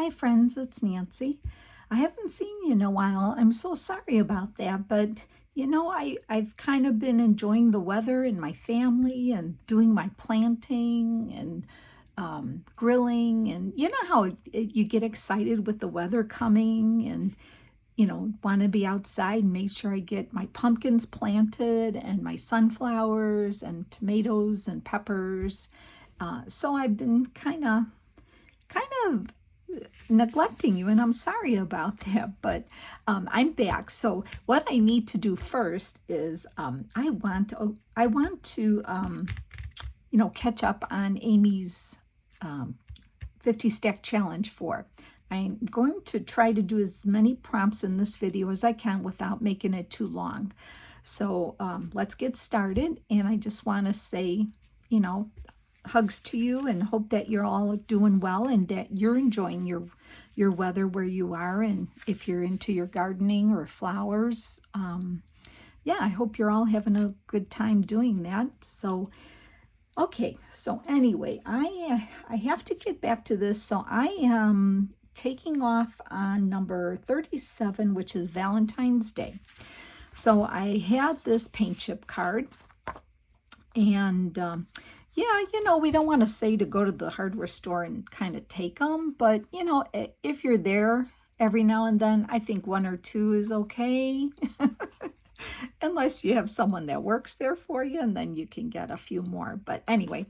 Hi friends, it's Nancy. I haven't seen you in a while. I'm so sorry about that, but I've kind of been enjoying the weather and my family and doing my planting and grilling. And you know how you get excited with the weather coming and want to be outside and make sure I get my pumpkins planted and my sunflowers and tomatoes and peppers. So I've been kind of neglecting you, and I'm sorry about that, but I'm back. So what I need to do first is I want to catch up on Amy's 50 stack challenge 4. I'm going to try to do as many prompts in this video as I can without making it too long. So let's get started, and I just want to say, hugs to you and hope that you're all doing well and that you're enjoying your weather where you are, and if you're into your gardening or flowers, I hope you're all having a good time doing that. So okay, so anyway, I have to get back to this. So I am taking off on number 37, which is Valentine's Day. So I had this paint chip card, and we don't want to say to go to the hardware store and kind of take them, but if you're there every now and then, I think one or two is okay. Unless you have someone that works there for you, and then you can get a few more. But anyway,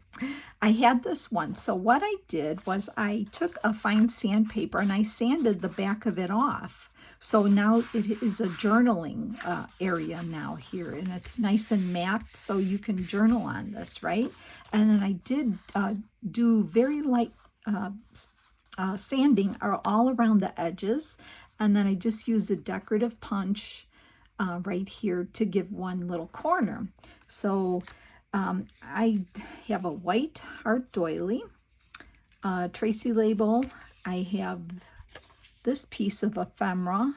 I had this one. So what I did was I took a fine sandpaper and I sanded the back of it off. So now it is a journaling area now here, and it's nice and matte, so you can journal on this, right? And then I did do very light sanding all around the edges, and then I just used a decorative punch right here to give one little corner. So I have a white art doily, Tracy label. I have this piece of ephemera.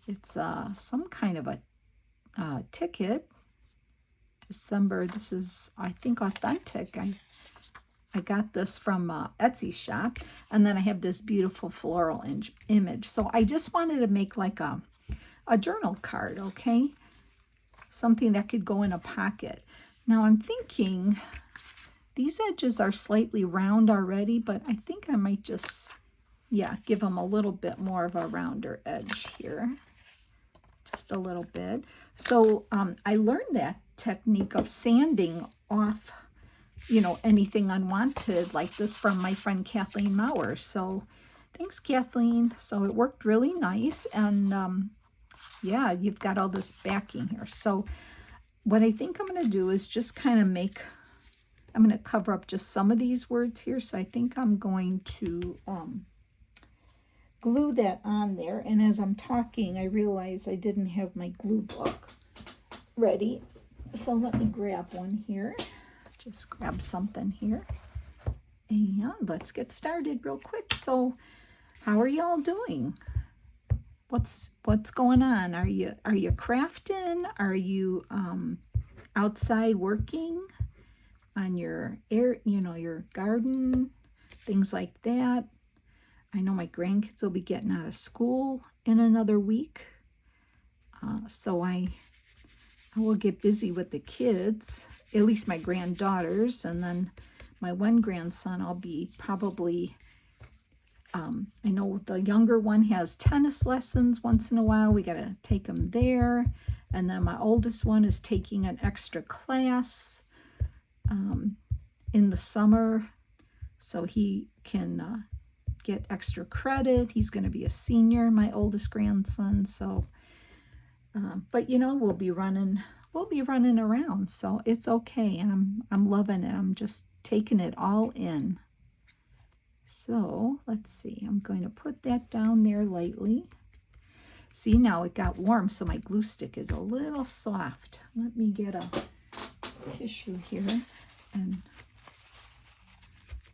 It's some kind of a ticket. December. This is, I think, authentic. I got this from Etsy shop. And then I have this beautiful floral image. So I just wanted to make like a journal card, okay? Something that could go in a pocket. Now I'm thinking these edges are slightly round already, but I think I might just, give them a little bit more of a rounder edge here. Just a little bit. So I learned that technique of sanding off, anything unwanted like this from my friend Kathleen Maurer. So thanks, Kathleen. So it worked really nice, and you've got all this backing here. So what I think I'm going to do is just kind of I'm going to cover up just some of these words here. So I think I'm going to glue that on there. And as I'm talking, I realize I didn't have my glue book ready. So let me grab one here. Just grab something here. And let's get started real quick. So how are y'all doing? What's going on? Are you crafting? Are you outside working on your your garden, things like that? I know my grandkids will be getting out of school in another week, so I will get busy with the kids, at least my granddaughters, and then my one grandson I'll be probably. I know the younger one has tennis lessons once in a while. We got to take him there. And then my oldest one is taking an extra class in the summer so he can get extra credit. He's going to be a senior, my oldest grandson. So, but we'll be running around. So it's okay. And I'm loving it. I'm just taking it all in. So let's see, I'm going to put that down there lightly. See, now it got warm, so my glue stick is a little soft. Let me get a tissue here and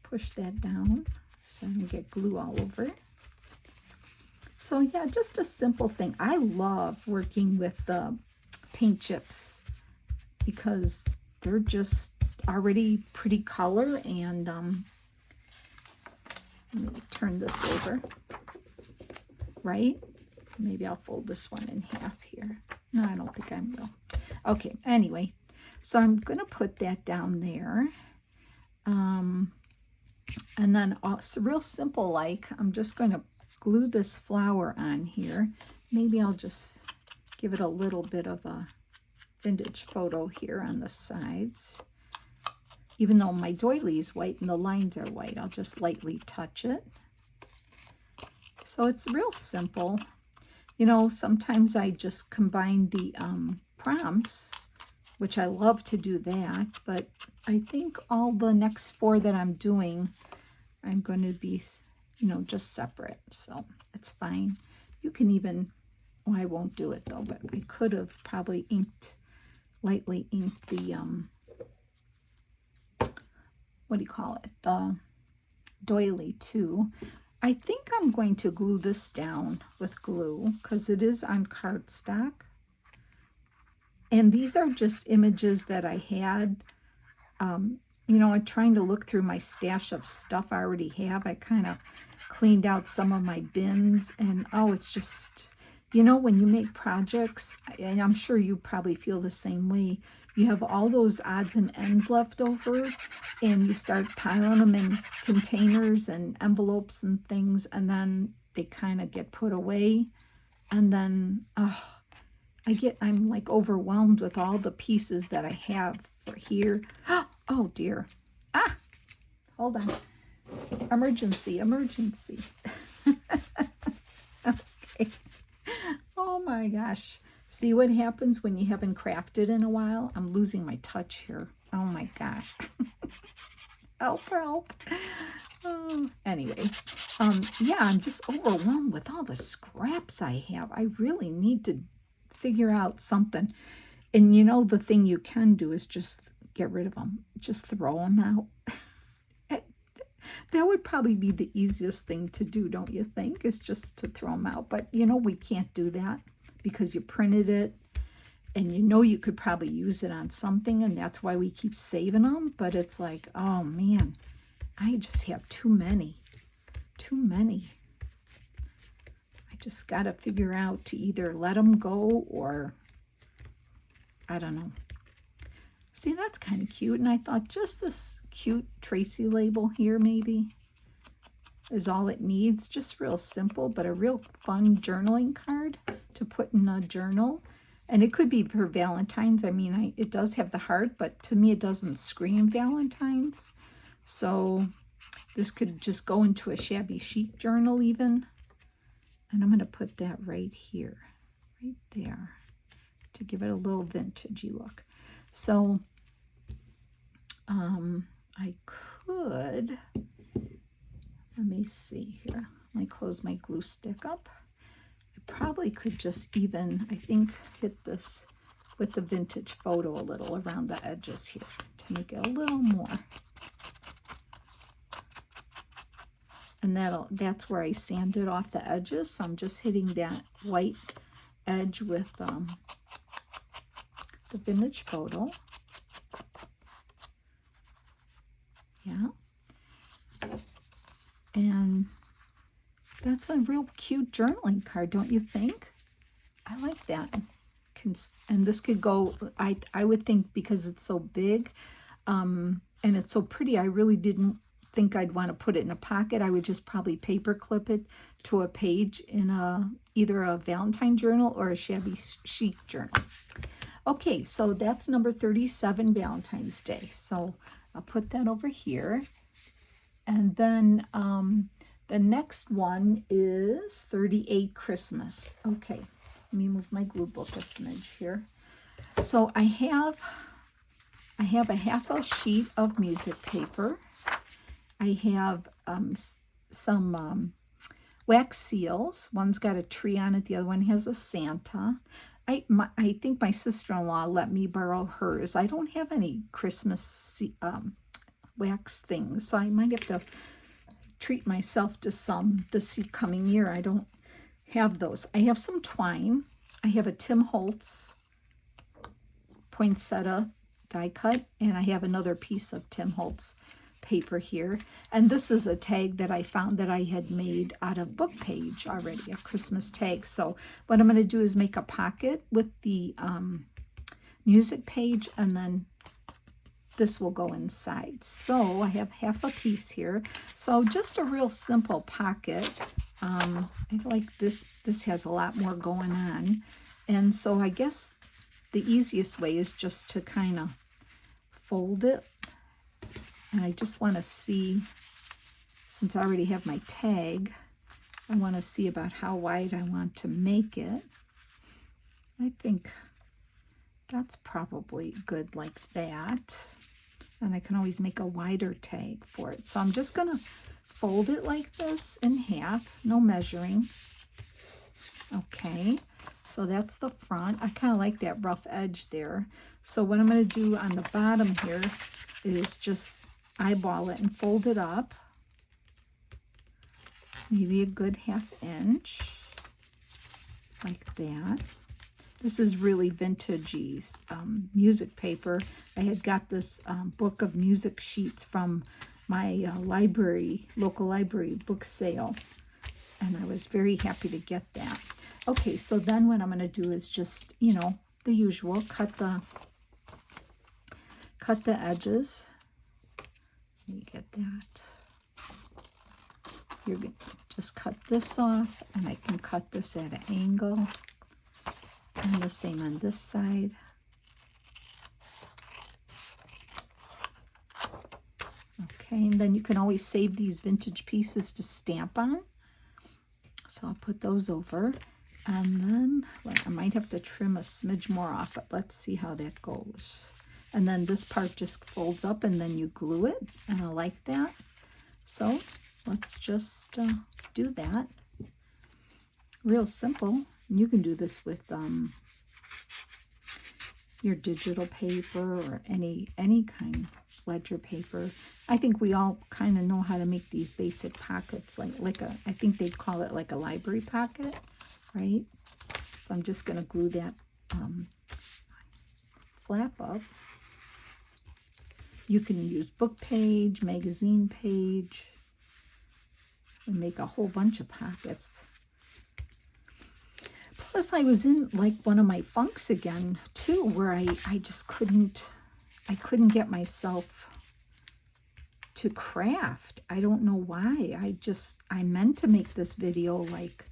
push that down so I don't get glue all over. So just a simple thing. I love working with the paint chips because they're just already pretty color, and Let me turn this over, right? Maybe I'll fold this one in half here. No, I don't think I will. Okay, anyway, so I'm going to put that down there. And then it's real simple, like I'm just going to glue this flower on here. Maybe I'll just give it a little bit of a vintage photo here on the sides. Even though my doily is white and the lines are white, I'll just lightly touch it. So it's real simple. You know, sometimes I just combine the prompts, which I love to do that, but I think all the next 4 that I'm doing, I'm going to be, you know, just separate, so it's fine. You can even, oh, I won't do it though, but I could have probably lightly inked the, what do you call it, the doily too. I think I'm going to glue this down with glue because it is on cardstock. And these are just images that I had. You know, I'm trying to look through my stash of stuff I already have. I kind of cleaned out some of my bins. And, oh, it's just, you know, when you make projects, and I'm sure you probably feel the same way, you have all those odds and ends left over, and you start piling them in containers and envelopes and things, and then they kind of get put away. And then, oh, I'm like overwhelmed with all the pieces that I have for here. Oh dear. Ah, hold on. Emergency. Okay. Oh my gosh. See what happens when you haven't crafted in a while? I'm losing my touch here. Oh my gosh. Help. Oh, anyway, yeah, I'm just overwhelmed with all the scraps I have. I really need to figure out something. And you know, the thing you can do is just get rid of them. Just throw them out. That would probably be the easiest thing to do, don't you think? Is just to throw them out. But you know, we can't do that because you printed it and you know you could probably use it on something, and that's why we keep saving them. But it's like, oh man, I just have too many. I just got to figure out to either let them go or I don't know. See, that's kind of cute. And I thought just this cute Tracy label here maybe is all it needs. Just real simple, but a real fun journaling card to put in a journal. And it could be for Valentine's. I mean, it does have the heart, but to me it doesn't scream Valentine's. So this could just go into a shabby chic journal even. And I'm going to put that right here, right there, to give it a little vintagey look. So I could, let me see here. Let me close my glue stick up. I probably could just even, I think, hit this with the vintage photo a little around the edges here to make it a little more. And that's where I sanded off the edges. So I'm just hitting that white edge with the vintage photo. Yeah. And that's a real cute journaling card, don't you think? I like that. And this could go, I would think, because it's so big and it's so pretty, I really didn't think I'd want to put it in a pocket. I would just probably paper clip it to a page in either a Valentine journal or a shabby chic journal. Okay, so that's number 37, Valentine's Day. So I'll put that over here. And then the next one is 38, Christmas. Okay, let me move my glue book a smidge here. So I have a half a sheet of music paper. I have some wax seals. One's got a tree on it. The other one has a Santa. I think my sister-in-law let me borrow hers. I don't have any Christmas wax things, so I might have to treat myself to some this coming year. I don't have those. I have some twine. I have a Tim Holtz poinsettia die cut, and I have another piece of Tim Holtz paper here. And this is a tag that I found that I had made out of book page already, a Christmas tag. So what I'm going to do is make a pocket with the music page, and then this will go inside. So I have half a piece here. So just a real simple pocket. I like this. This has a lot more going on. And so I guess the easiest way is just to kind of fold it. And I just want to see, since I already have my tag, I want to see about how wide I want to make it. I think that's probably good like that. And I can always make a wider tag for it. So I'm just going to fold it like this in half, no measuring. Okay, so that's the front. I kind of like that rough edge there. So what I'm going to do on the bottom here is just eyeball it and fold it up. Maybe a good 1/2 inch, like that. This is really vintagey music paper. I had got this book of music sheets from my local library book sale, and I was very happy to get that. Okay, so then what I'm going to do is just, you know, the usual, cut the edges. Let me get that. You're going to just cut this off, and I can cut this at an angle. And the same on this side. Okay, and then you can always save these vintage pieces to stamp on. So I'll put those over. And then, well, I might have to trim a smidge more off, but let's see how that goes. And then this part just folds up and then you glue it, and I like that. So let's just do that. Real simple. You can do this with your digital paper or any kind of ledger paper. I think we all kind of know how to make these basic pockets, I think they'd call it like a library pocket, right? So I'm just going to glue that flap up. You can use book page, magazine page, and make a whole bunch of pockets. Plus, I was in like one of my funks again too, where I just couldn't get myself to craft. I don't know why. I meant to make this video like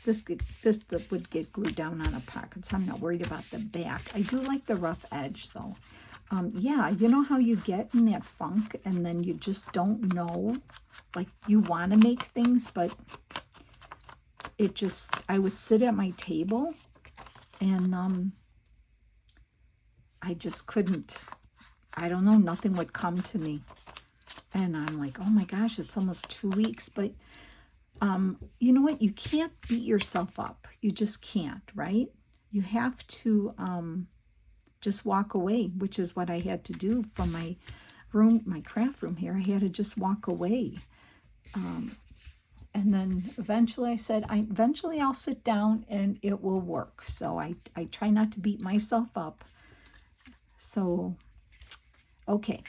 this would get glued down on a pocket, so I'm not worried about the back. I do like the rough edge though. Yeah, you know how you get in that funk and then you just don't know, like you want to make things, but I would sit at my table and I just couldn't, I don't know, nothing would come to me. And I'm like, oh my gosh, it's almost 2 weeks. But you know what? You can't beat yourself up. You just can't, right? You have to just walk away, which is what I had to do from my room, my craft room here. I had to just walk away. And then eventually I said, eventually I'll sit down and it will work. So I try not to beat myself up. So, okay.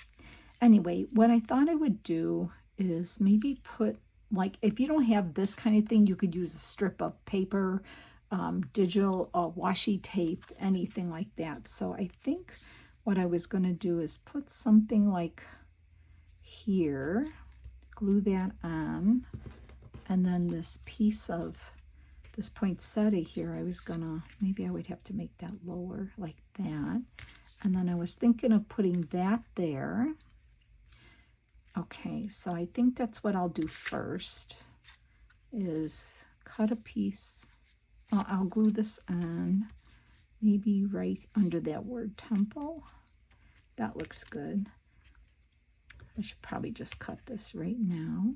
Anyway, what I thought I would do is maybe put, like, if you don't have this kind of thing, you could use a strip of paper, digital, washi tape, anything like that. So I think what I was going to do is put something like here, glue that on. And then this piece of this poinsettia here, I was gonna, maybe I would have to make that lower like that. And then I was thinking of putting that there. Okay, so I think that's what I'll do first, is cut a piece. I'll glue this on, maybe right under that word temple. That looks good. I should probably just cut this right now.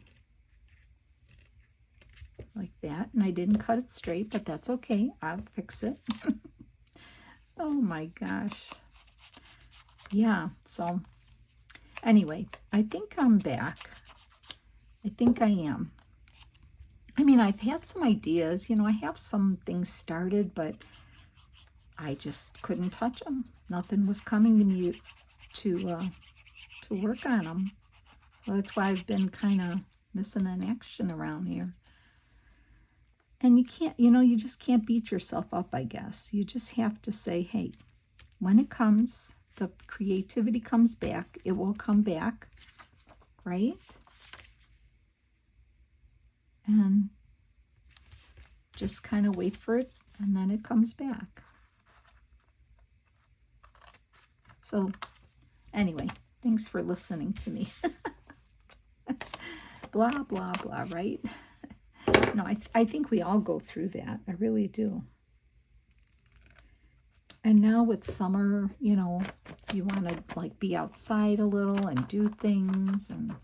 Like that, and I didn't cut it straight, but that's okay. I'll fix it. Oh my gosh. Yeah, so anyway, I think I'm back. I think I am. I mean, I've had some ideas, you know, I have some things started, but I just couldn't touch them. Nothing was coming to me to work on them. So that's why I've been kind of missing in action around here. And you can't, you just can't beat yourself up, I guess. You just have to say, hey, when it comes, the creativity comes back, it will come back, right? And just kind of wait for it, and then it comes back. So anyway, thanks for listening to me. Blah, blah, blah, right? No, I think we all go through that. I really do. And now with summer, you want to like be outside a little and do things, and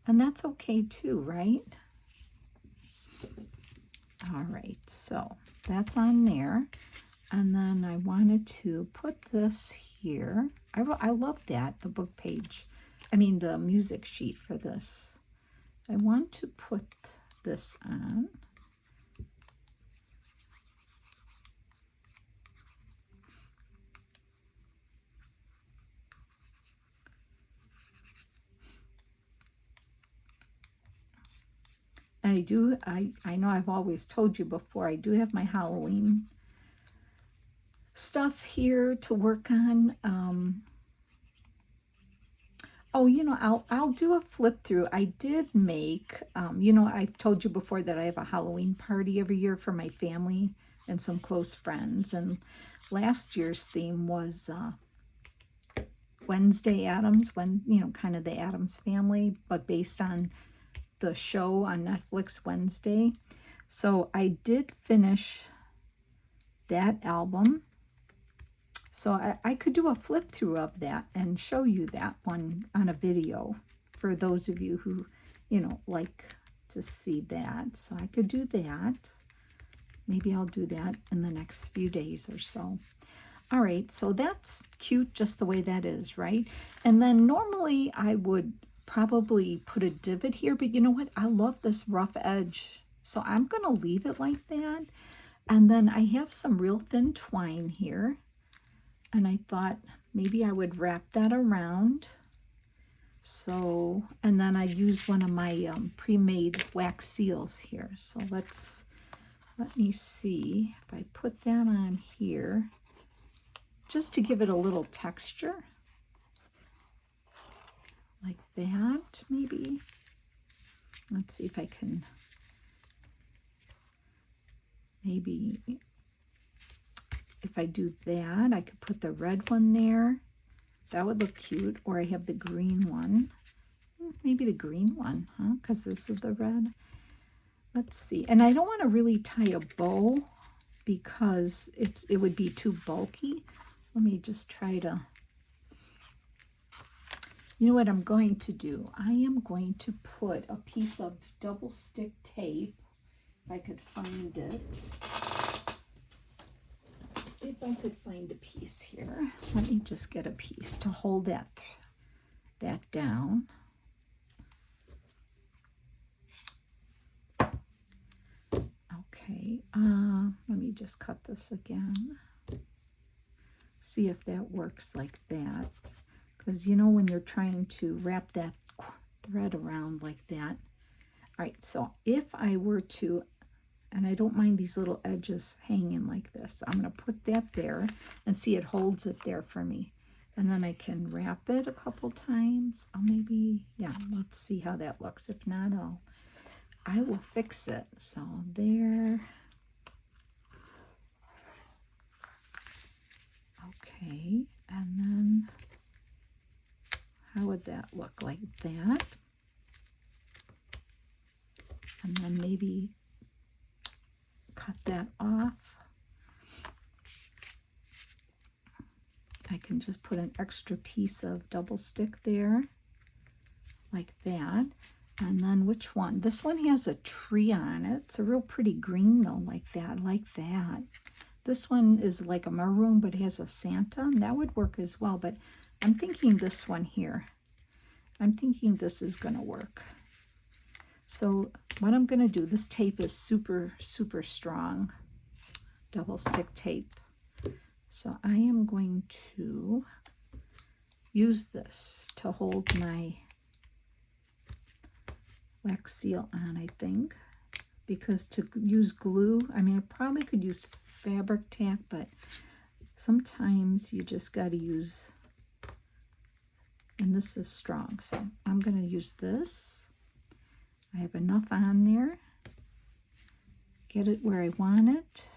that's okay too, right? All right, so that's on there. And then I wanted to put this here. I love that, the book page. I mean, the music sheet for this. I want to put this on. And I know I've always told you before, I do have my Halloween stuff here to work on. I'll do a flip through. I did make, I've told you before that I have a Halloween party every year for my family and some close friends. And last year's theme was Wednesday Addams, kind of the Addams family, but based on the show on Netflix Wednesday. So I did finish that album. So I could do a flip through of that and show you that one on a video for those of you who, like to see that. So I could do that. Maybe I'll do that in the next few days or so. All right, so that's cute just the way that is, right? And then normally I would probably put a divot here, but you know what? I love this rough edge. So I'm going to leave it like that. And then I have some real thin twine here. And I thought maybe I would wrap that around. So, and then I use one of my pre-made wax seals here. So let me see if I put that on here, just to give it a little texture. Like that, maybe. Let's see if I can, maybe, if I do that, I could put the red one there. That would look cute. Or I have the green one. Maybe the green one, huh? Because this is the red. Let's see. And I don't want to really tie a bow because it would be too bulky. Let me just try to... You know what I'm going to do? I am going to put a piece of double stick tape, if I could find it. If I could find a piece here. Let me just get a piece to hold that down. Okay, let me just cut this again. See if that works like that. Because when you're trying to wrap that thread around like that. All right, so if I were to, and I don't mind these little edges hanging like this, I'm going to put that there and see it holds it there for me. And then I can wrap it a couple times. Oh, maybe, yeah, let's see how that looks. If not, I will fix it. So there. Okay, and then how would that look? Like that. And then maybe cut that off. I can just put an extra piece of double stick there, like that. And then which one? This one has a tree on it. It's a real pretty green though, like that, like that. This one is like a maroon, but it has a Santa, and that would work as well. But I'm thinking this one here. I'm thinking this is going to work. So what I'm going to do, this tape is super, super strong, double stick tape. So I am going to use this to hold my wax seal on, I think, because to use glue, I mean, I probably could use fabric tack, but sometimes you just got to use, and this is strong, so I'm going to use this. I have enough on there. Get it where I want it.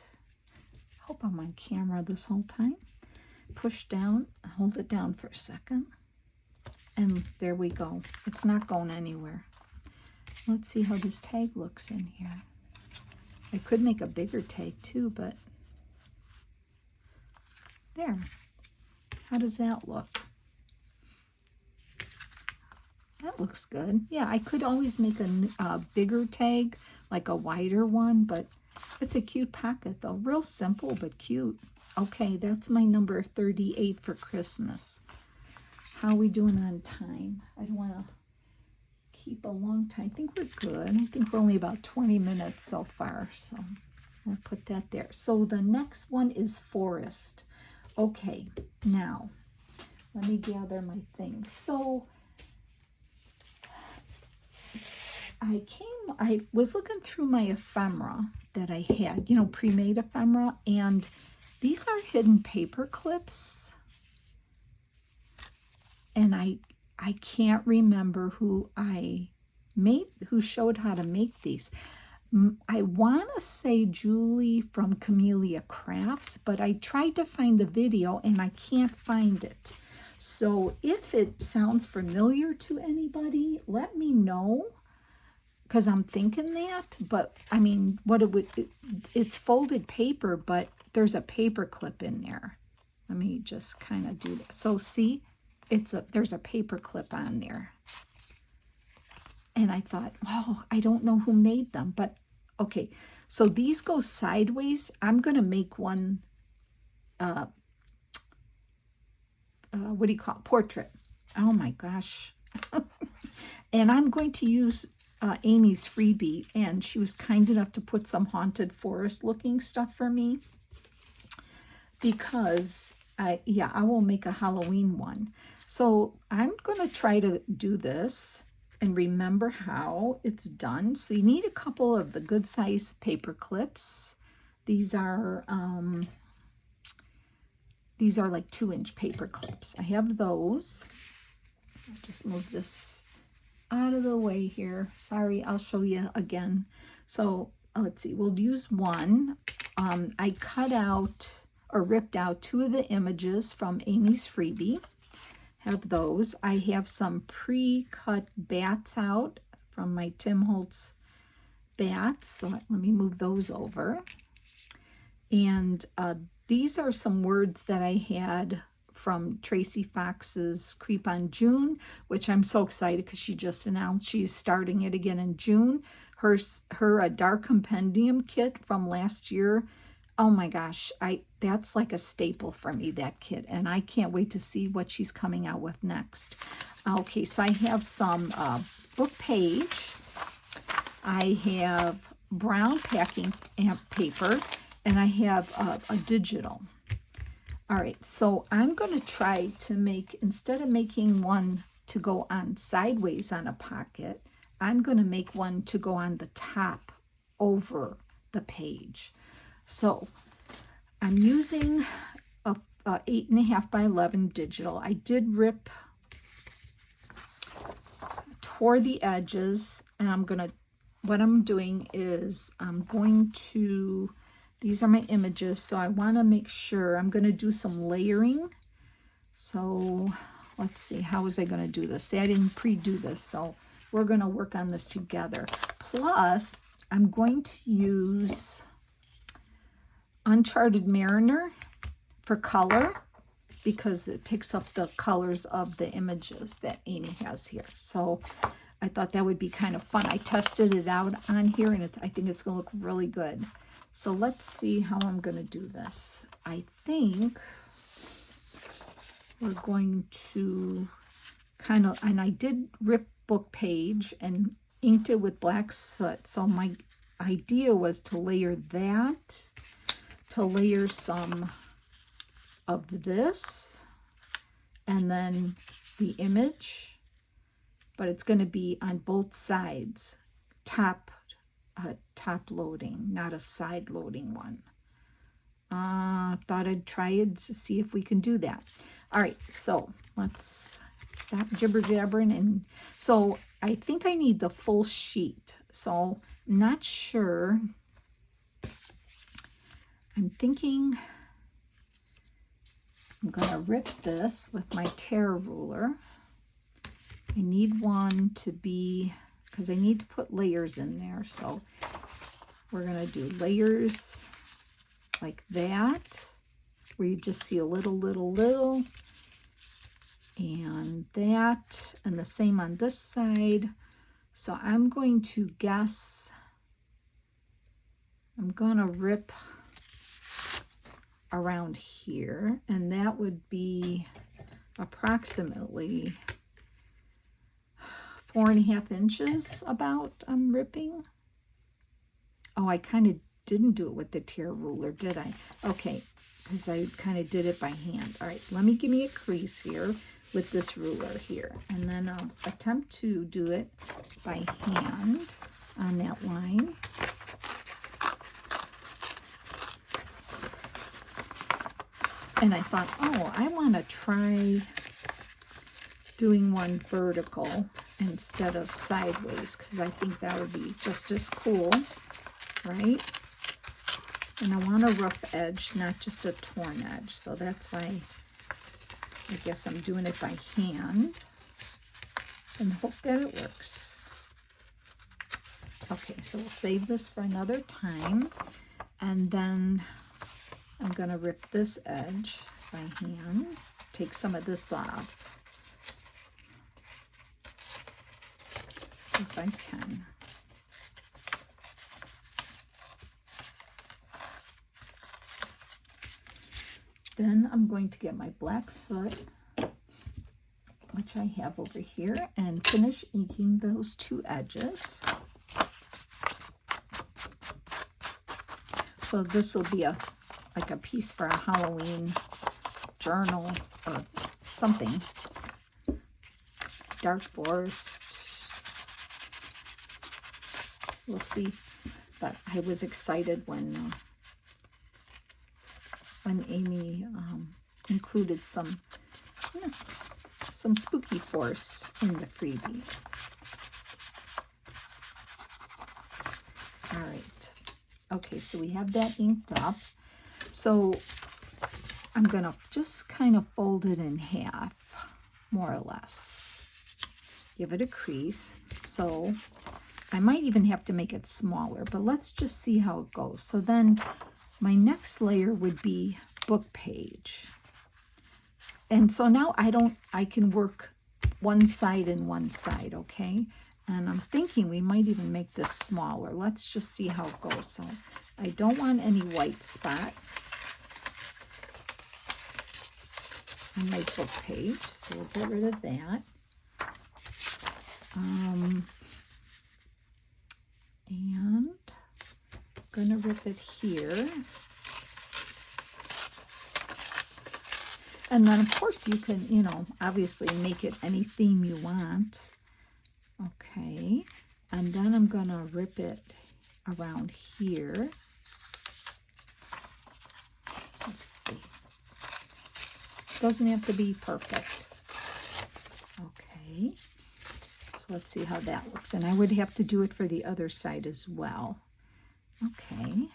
Hope I'm on camera this whole time. Push down, hold it down for a second, and there we go. It's not going anywhere. Let's see how this tag looks in here. I could make a bigger tag too, but there. How does that look? That looks good. Yeah, I could always make a bigger tag, like a wider one, but it's a cute pocket though. Real simple, but cute. Okay, that's my number 38 for Christmas. How are we doing on time? I don't want to keep a long time. I think we're good. I think we're only about 20 minutes so far, so we'll put that there. So the next one is forest. Okay, now let me gather my things. So I was looking through my ephemera that I had, you know, pre-made ephemera, and these are hidden paper clips, and I can't remember who showed how to make these. I want to say Julie from Camellia Crafts, but I tried to find the video and I can't find it. So if it sounds familiar to anybody, let me know, because I'm thinking that. But I mean, it's folded paper, but there's a paper clip in there. Let me just kind of do that. So see, there's a paper clip on there. And I thought, oh, I don't know who made them, but okay. So these go sideways. I'm going to make one, what do you call it? Portrait. Oh my gosh. And I'm going to use Amy's freebie, and she was kind enough to put some haunted forest looking stuff for me, because I will make a Halloween one. So I'm going to try to do this and remember how it's done. So you need a couple of the good size paper clips. These are like 2-inch paper clips. I have those. I'll just move this out of the way here. Sorry, I'll show you again. So let's see, we'll use one. I cut out or ripped out 2 of the images from Amy's freebie. Have those. I have some pre-cut bats out from my Tim Holtz bats. So let me move those over. And these are some words that I had from Tracy Fox's Creep on June, which I'm so excited because she just announced she's starting it again in June. Her Dark Compendium kit from last year. Oh my gosh, that's like a staple for me, that kit, and I can't wait to see what she's coming out with next. Okay, so I have some book page. I have brown packing paper, and I have a digital. All right, so I'm going to try to make, instead of making one to go on sideways on a pocket, I'm going to make one to go on the top over the page. So I'm using a 8.5 by 11 digital. I did tore the edges, and what I'm doing is these are my images, so I want to make sure I'm going to do some layering. So let's see, how was I going to do this? See, I didn't pre-do this, so we're going to work on this together. Plus, I'm going to use Uncharted Mariner for color, because it picks up the colors of the images that Amy has here. So I thought that would be kind of fun. I tested it out on here, and I think it's going to look really good. So let's see how I'm going to do this. I think we're going to and I did rip book page and inked it with black soot. So my idea was to layer that, to layer some of this, and then the image, but it's going to be on both sides, top loading, not a side loading one. Thought I'd try it to see if we can do that. All right, so let's stop jibber jabbering. And so I think I need the full sheet. So I'm not sure. I'm thinking I'm going to rip this with my tear ruler. I need one to be, because I need to put layers in there. So we're going to do layers like that, where you just see a little, and that, and the same on this side. So I'm going to guess, I'm going to rip around here, and that would be approximately 4.5 inches about I'm ripping. Oh, I kind of didn't do it with the tear ruler, did I? Okay, because I kind of did it by hand. All right, give me a crease here with this ruler here, and then I'll attempt to do it by hand on that line. And I thought, oh, I want to try doing one vertical instead of sideways, because I think that would be just as cool, right? And I want a rough edge, not just a torn edge. So that's why I guess I'm doing it by hand and hope that it works. Okay, so we'll save this for another time. And then I'm going to rip this edge by hand, take some of this off, if I can. Then I'm going to get my black soot, which I have over here, and finish inking those two edges. So this will be like a piece for a Halloween journal or something. Dark forest. We'll see. But I was excited when Amy included some spooky force in the freebie. All right. Okay, so we have that inked up. So I'm going to just kind of fold it in half, more or less. Give it a crease. So I might even have to make it smaller, but let's just see how it goes. So then my next layer would be book page. And so now I can work one side and one side, okay? And I'm thinking we might even make this smaller. Let's just see how it goes. So I don't want any white spot on my book page, so we'll get rid of that. And I'm going to rip it here. And then, of course, you can, obviously make it any theme you want. Okay. And then I'm going to rip it around here. Let's see. Doesn't have to be perfect. Okay. So let's see how that looks. And I would have to do it for the other side as well. Okay.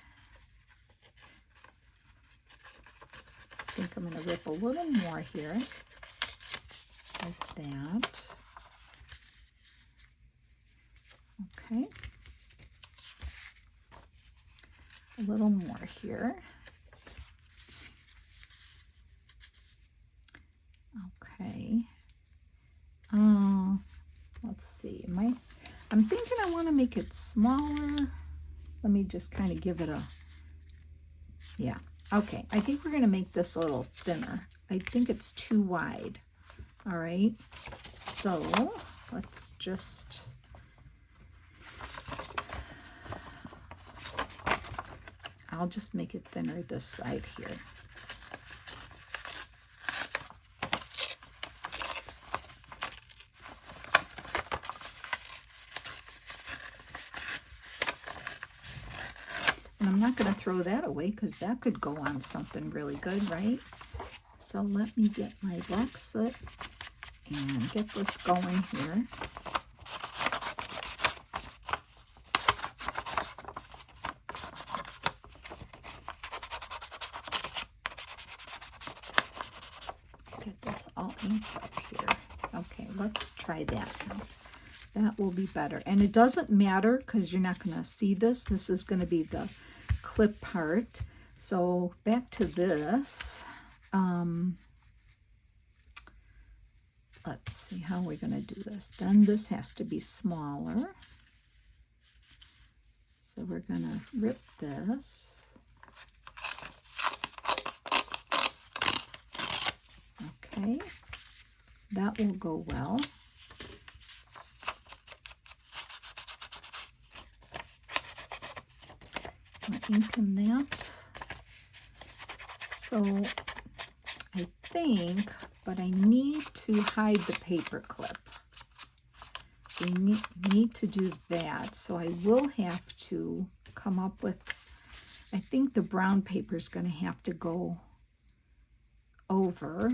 I think I'm going to rip a little more here, like that. Okay. A little more here. Okay. Let's see. I'm thinking I want to make it smaller. Let me just kind of give it a, yeah. Okay, I think we're going to make this a little thinner. I think it's too wide. All right, so let's just, I'll just make it thinner this side here. And I'm not going to throw that away because that could go on something really good, right? So let me get my black soot and get this going here. Get this all inked up here. Okay, let's try that now. That will be better. And it doesn't matter because you're not going to see this. This is going to be the clip part. So back to this. Let's see how we're going to do this. Then this has to be smaller. So we're going to rip this. Okay, that will go well. I'll ink in that. So I think, but I need to hide the paper clip. We need to do that. So I will have to come up with, I think the brown paper is going to have to go over.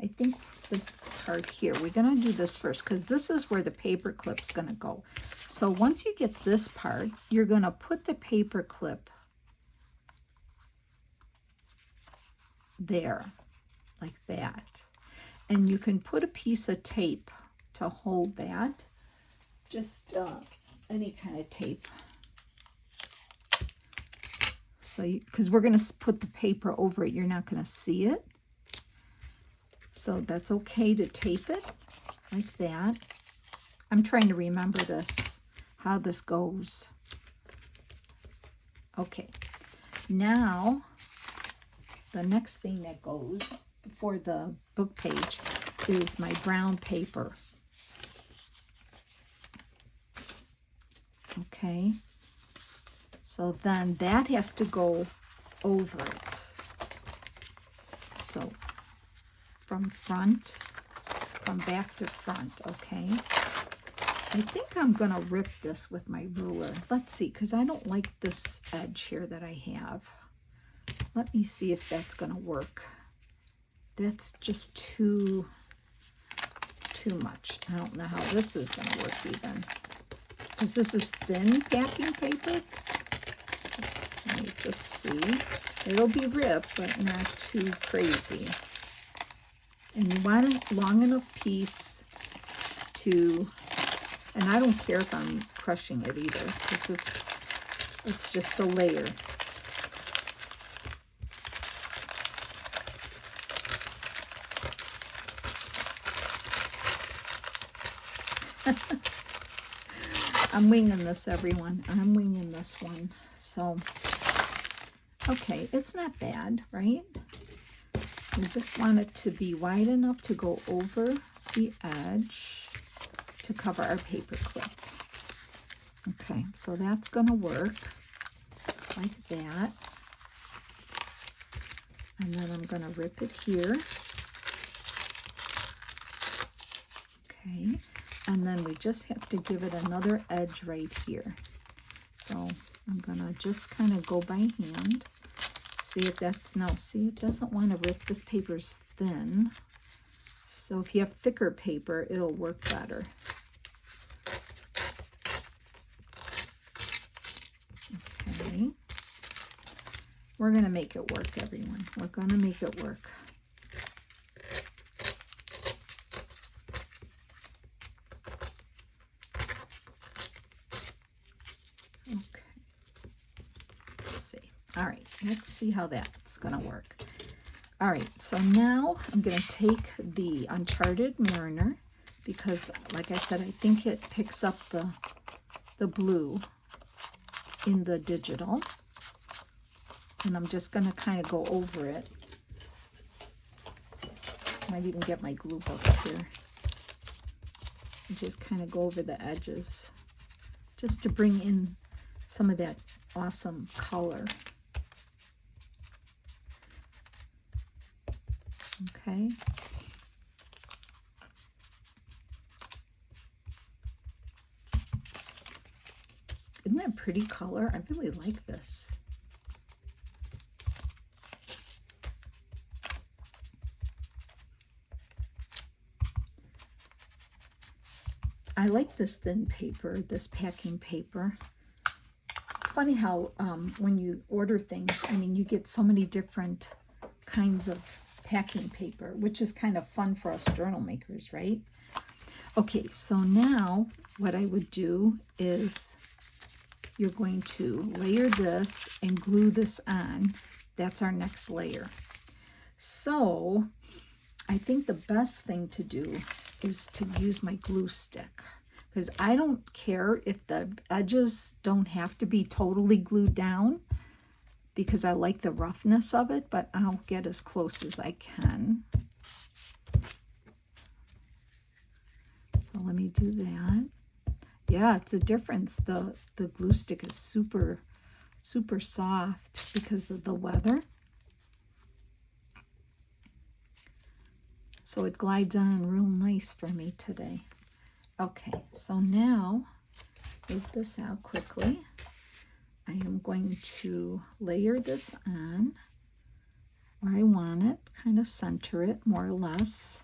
I think this part here, we're going to do this first because this is where the paper clip's going to go. So once you get this part, you're going to put the paper clip there, like that. And you can put a piece of tape to hold that, just any kind of tape. So, because we're going to put the paper over it, you're not going to see it. So that's okay to tape it like that. I'm trying to remember this, how this goes. Okay, now the next thing that goes before the book page is my brown paper. Okay, so then that has to go over it. So from back to front, okay? I think I'm gonna rip this with my ruler. Let's see, because I don't like this edge here that I have. Let me see if that's gonna work. That's just too much. I don't know how this is gonna work even. Because this is thin packing paper. Let me just see. It'll be ripped, but not too crazy. And you want a long enough piece to, and I don't care if I'm crushing it either, because it's just a layer. I'm winging this, everyone. I'm winging this one. So, okay, it's not bad, right? We just want it to be wide enough to go over the edge to cover our paper clip. Okay, so that's going to work like that. And then I'm going to rip it here. Okay, and then we just have to give it another edge right here. So I'm going to just kind of go by hand. See if that's, no, see, it doesn't want to rip. This paper's thin. So if you have thicker paper, it'll work better. Okay. We're going to make it work, everyone. We're going to make it work. Okay. Let's see. All right, let's see how that's going to work. All right, so now I'm going to take the Uncharted Mariner because, like I said, I think it picks up the blue in the digital. And I'm just going to kind of go over it. Might even get my glue book here. And just kind of go over the edges just to bring in some of that awesome color. Okay. Isn't that a pretty color? I really like this. I like this thin paper, this packing paper. It's funny how when you order things, I mean, you get so many different kinds of packing paper, which is kind of fun for us journal makers, right? Okay, so now what I would do is you're going to layer this and glue this on. That's our next layer. So I think the best thing to do is to use my glue stick, because I don't care if the edges don't have to be totally glued down, because I like the roughness of it, but I'll get as close as I can. So let me do that. Yeah, it's a difference. The glue stick is super, super soft because of the weather. So it glides on real nice for me today. Okay, so now, take this out quickly. I am going to layer this on where I want it, kind of center it more or less,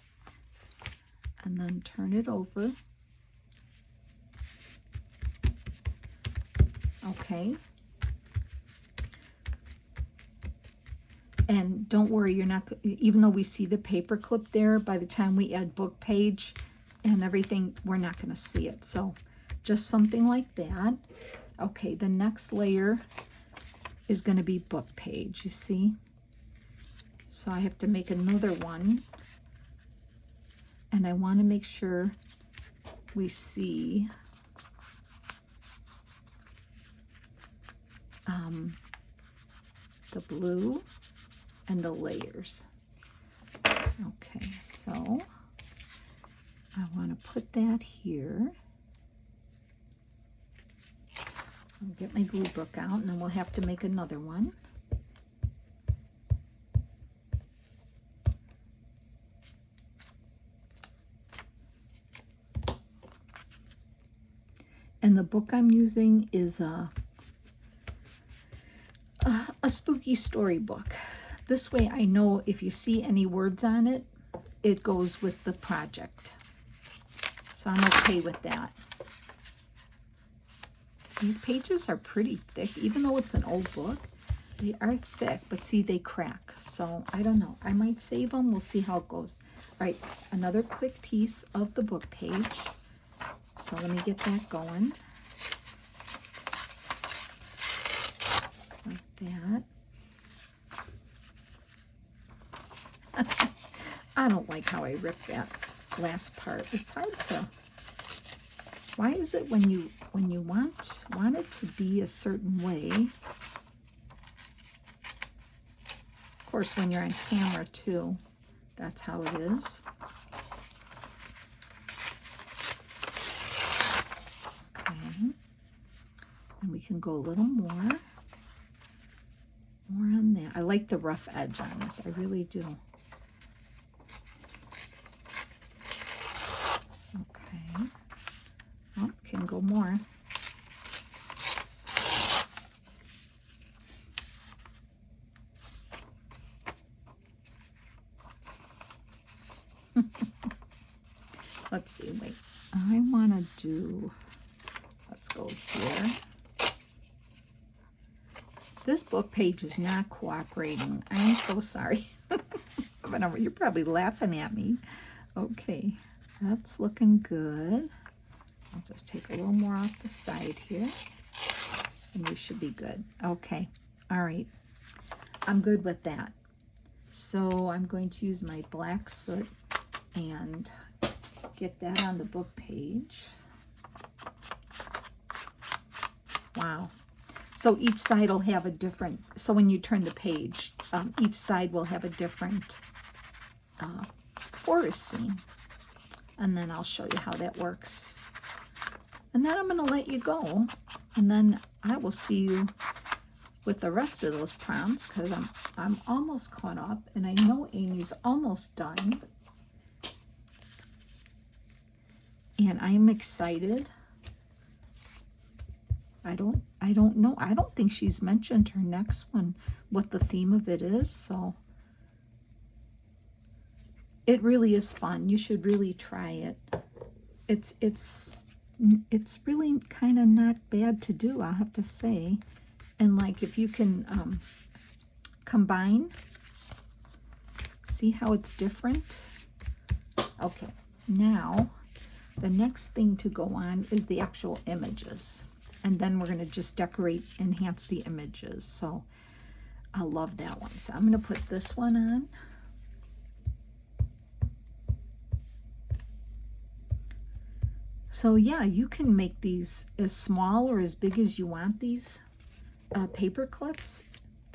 and then turn it over. Okay. And don't worry, you're not, even though we see the paper clip there, by the time we add book page and everything, we're not going to see it. So just something like that. Okay, the next layer is going to be book page, you see? So I have to make another one. And I want to make sure we see the blue and the layers. Okay, so I want to put that here. I'll get my glue book out, and then we'll have to make another one. And the book I'm using is a spooky storybook. This way I know if you see any words on it, it goes with the project. So I'm okay with that. These pages are pretty thick, even though it's an old book. They are thick, but see, they crack. So I don't know. I might save them. We'll see how it goes. All right, another quick piece of the book page. So let me get that going. Like that. I don't like how I ripped that last part. It's hard to. Why is it when you want it to be a certain way? Of course, when you're on camera too, that's how it is. Okay, and we can go a little more on that. I like the rough edge on this. I really do. Okay. Oh, can go more. Let's see, wait. I want to do, let's go here. This book page is not cooperating. I'm so sorry. You're probably laughing at me. Okay, that's looking good. I'll just take a little more off the side here, and we should be good. Okay, all right. I'm good with that. So I'm going to use my black soot and get that on the book page. Wow. So each side will have a different, so when you turn the page, each side will have a different forest scene. And then I'll show you how that works. And then I'm going to let you go. And then I will see you with the rest of those prompts, because I'm almost caught up. And I know Amy's almost done. And I'm excited I don't know. I don't think she's mentioned her next one, what the theme of it is, so it really is fun. You should really try it. It's really kind of not bad to do, I'll have to say. And like if you can combine, see how it's different? Okay, now the next thing to go on is the actual images. And then we're going to just decorate, enhance the images. So I love that one. So I'm going to put this one on. So yeah, you can make these as small or as big as you want, these paper clips.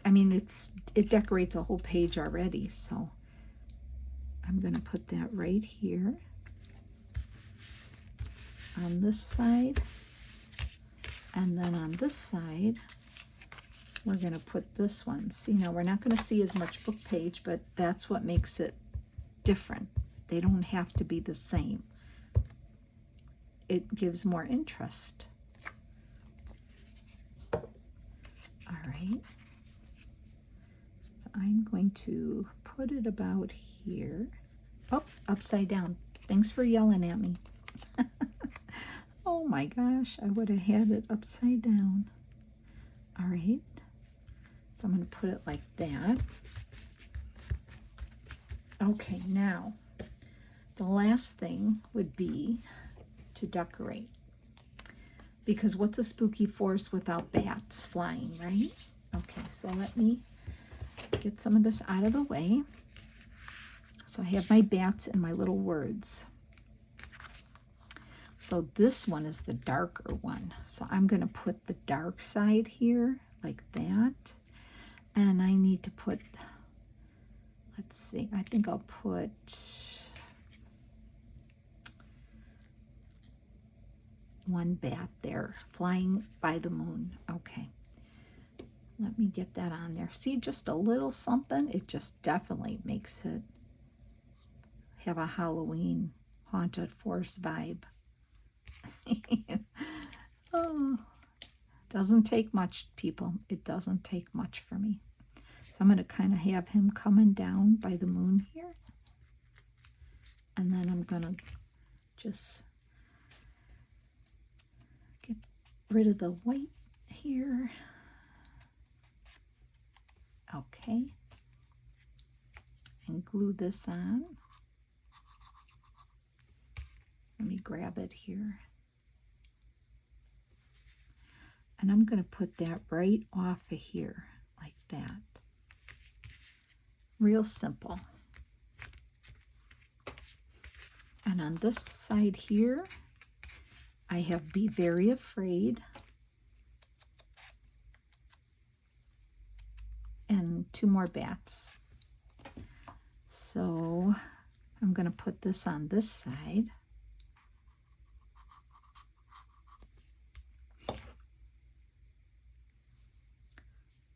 I mean, it decorates a whole page already. So I'm going to put that right here on this side. And then on this side, we're going to put this one. See, now we're not going to see as much book page, but that's what makes it different. They don't have to be the same. It gives more interest. All right. So I'm going to put it about here. Oh, upside down. Thanks for yelling at me. Oh my gosh, I would have had it upside down. All right. So I'm going to put it like that. Okay, now the last thing would be to decorate. Because what's a spooky forest without bats flying, right? Okay, so let me get some of this out of the way. So I have my bats and my little words. So this one is the darker one. So I'm going to put the dark side here like that. And I need to put, let's see, I think I'll put one bat there flying by the moon. Okay. Let me get that on there. See, just a little something. It just definitely makes it have a Halloween haunted forest vibe. Oh, doesn't take much, people. It doesn't take much for me. So I'm going to kind of have him coming down by the moon here. And then I'm going to just get rid of the white here. Okay. And glue this on. Let me grab it here. And I'm going to put that right off of here, like that. Real simple. And on this side here, I have Be Very Afraid. And 2 more bats. So I'm going to put this on this side.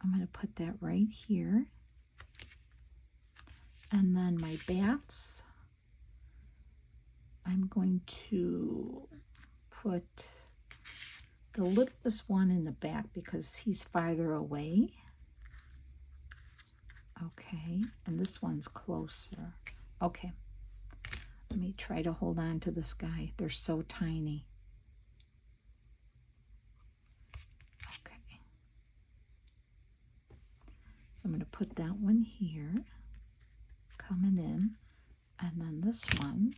I'm going to put that right here. And then my bats, I'm going to put the littlest one in the back because he's farther away. Okay, and this one's closer. Okay, let me try to hold on to this guy. They're so tiny. Okay. So I'm going to put that one here, coming in, and then this one.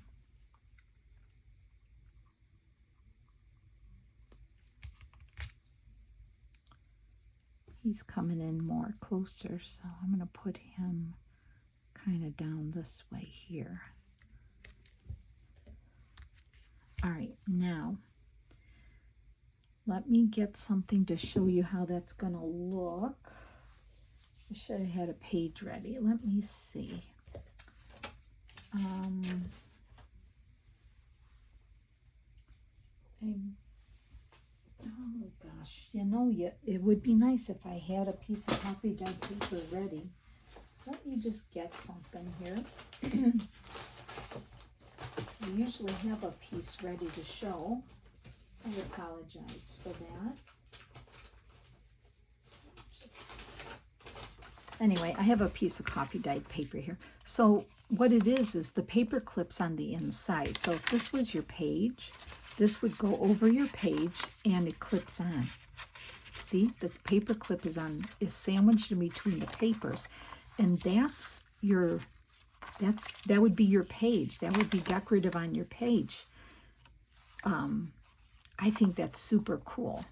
He's coming in more closer, so I'm going to put him kind of down this way here. All right, now let me get something to show you how that's going to look. I should have had a page ready. Let me see. Oh gosh, you know, it would be nice if I had a piece of coffee dyed paper ready. Let me just get something here. I usually have a piece ready to show. I apologize for that. Anyway, I have a piece of coffee dyed paper here. So what it is the paper clips on the inside. So if this was your page, this would go over your page and it clips on. See, the paper clip is sandwiched in between the papers, and that would be your page. That would be decorative on your page. I think that's super cool.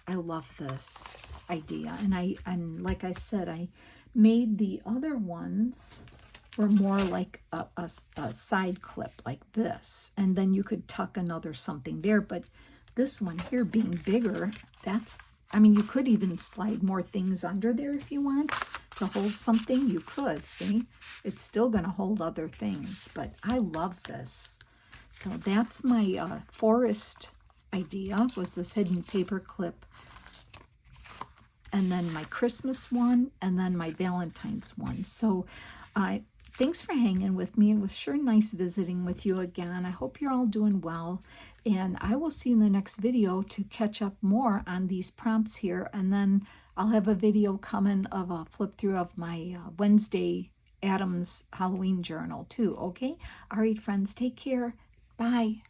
I love this idea, and like I said, I made the other ones were more like a side clip like this, and then you could tuck another something there. But this one here being bigger, I mean, you could even slide more things under there if you want to hold something. You could, see? It's still going to hold other things, but I love this. So that's my forest idea, was this hidden paper clip. And then my Christmas one, and then my Valentine's one. So thanks for hanging with me. It was sure nice visiting with you again. I hope you're all doing well. And I will see you in the next video to catch up more on these prompts here. And then I'll have a video coming of a flip through of my Wednesday Adams Halloween journal too, okay? All right, friends, take care. Bye.